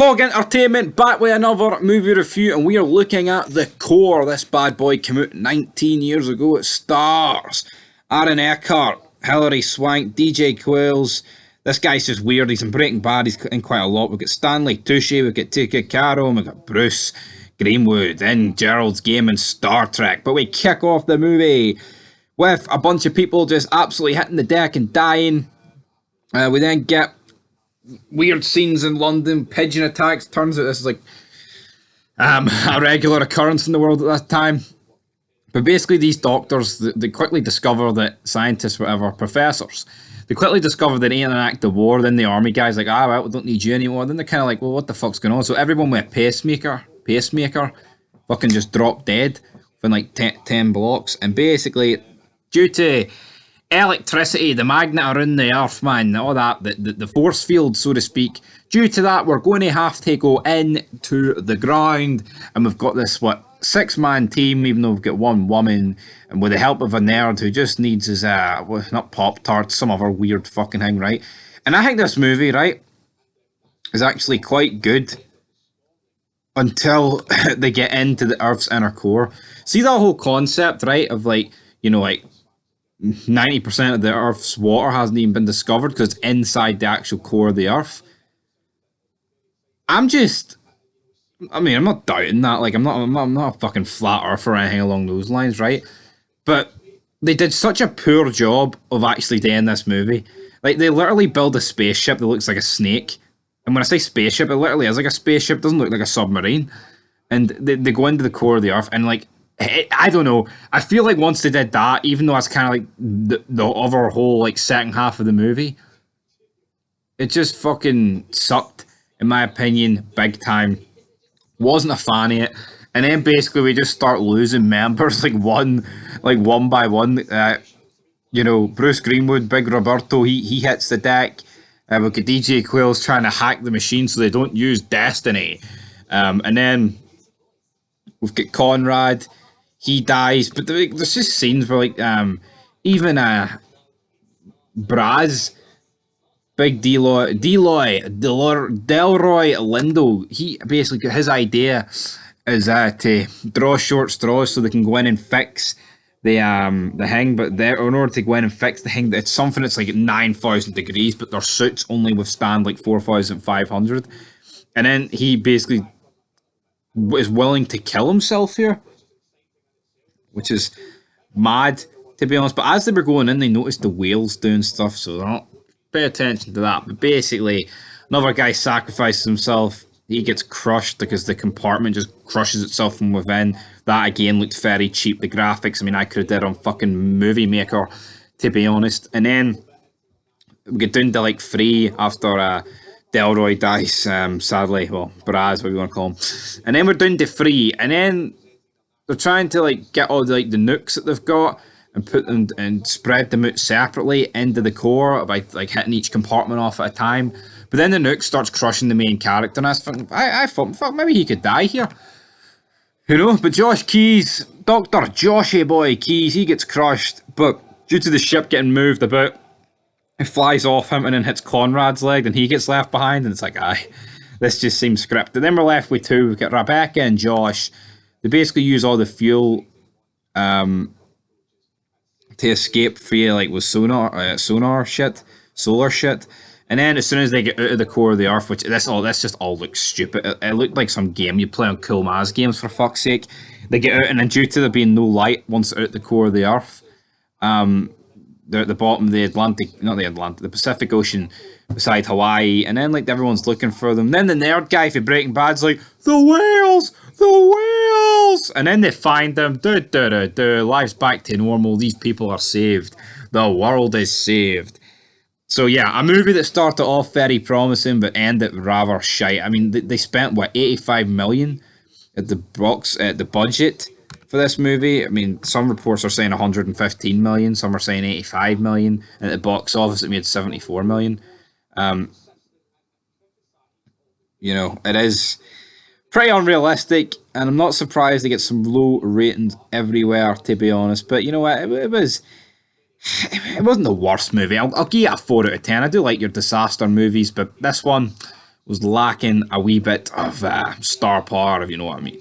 Fog Entertainment back with another movie review, and we are looking at The Core. This bad boy came out 19 years ago. It stars Aaron Eckhart, Hilary Swank, DJ Qualls. This guy's just weird. He's in Breaking Bad. He's in quite a lot. We've got Stanley Tucci, we've got Tika Caro, and we've got Bruce Greenwood in Gerald's Game and Star Trek. But we kick off the movie with a bunch of people just absolutely hitting the deck and dying. We then get weird scenes in London, pigeon attacks. Turns out this is like a regular occurrence in the world at that time. But basically these doctors, they quickly discover that scientists, whatever, professors, they quickly discover that it ain't an act of war. Then the army guys like, well, we don't need you anymore. Then they're kind of like, well, what the fuck's going on? So everyone with a pacemaker, fucking just dropped dead within like 10 blocks. And basically, due to electricity, the magnet around the earth, man, all that, the force field, so to speak, due to that, we're going to have to go into the ground, and we've got this, 6-man team, even though we've got one woman, and with the help of a nerd who just needs his, not Pop-Tarts, some other weird fucking thing, right? And I think this movie, right, is actually quite good until they get into the Earth's inner core. See that whole concept, right, of like, 90% of the Earth's water hasn't even been discovered because it's inside the actual core of the Earth. I'm not doubting that. Like, I'm not a fucking flat earther or anything along those lines, right? But they did such a poor job of actually doing this movie. Like, they literally build a spaceship that looks like a snake. And when I say spaceship, it literally is like a spaceship. It doesn't look like a submarine. And they go into the core of the Earth, and like, I don't know. I feel like once they did that, even though that's kind of like the other whole like second half of the movie, it just fucking sucked, in my opinion, big time. Wasn't a fan of it. And then basically we just start losing members like one by one. Bruce Greenwood, Big Roberto, he hits the deck. We've got DJ Qualls trying to hack the machine so they don't use Destiny. And then we've got Conrad. He dies, but there's just scenes where, like, even Braz, Big Delroy Lindo, he basically, his idea is to draw short straws so they can go in and fix the thing, but in order to go in and fix the thing, it's something that's like 9,000 degrees, but their suits only withstand like 4,500. And then he basically is willing to kill himself here, which is mad, to be honest. But as they were going in, they noticed the whales doing stuff, so they're not pay attention to that. But basically, another guy sacrifices himself. He gets crushed because the compartment just crushes itself from within. That, again, looked very cheap. The graphics, I could have did on fucking Movie Maker, to be honest. And then we get down to, like, 3 after Delroy dies, sadly. Well, Braz, what you want to call him. And then we're down to 3, and then they're trying to like get all the nukes that they've got and put them and spread them out separately into the core by like hitting each compartment off at a time. But then the nuke starts crushing the main character, and I thought, fuck, maybe he could die here, But Josh Keyes, Dr. Joshy Boy Keyes, he gets crushed, but due to the ship getting moved about, it flies off him and then hits Conrad's leg, and he gets left behind, and it's like, this just seems scripted. Then we're left with 2. We've got Rebecca and Josh. They basically use all the fuel to escape via with solar shit. And then as soon as they get out of the core of the Earth, which this just all looks stupid. It looked like some game you play on Cool Maz games, for fuck's sake. They get out, and then due to there being no light once they're out the core of the Earth, they're at the bottom of the Pacific Ocean beside Hawaii, and then everyone's looking for them. Then the nerd guy for Breaking Bad's like, the whales! And then they find them. Life's back to normal. These people are saved. The world is saved. So yeah, a movie that started off very promising but ended rather shite. They spent 85 million at the budget for this movie. Some reports are saying 115 million. Some are saying 85 million. And at the box office, it made 74 million. It is pretty unrealistic, and I'm not surprised they get some low ratings everywhere, to be honest. But you know what? It wasn't the worst movie. I'll give it a 4 out of 10. I do like your disaster movies, but this one was lacking a wee bit of star power, if you know what I mean.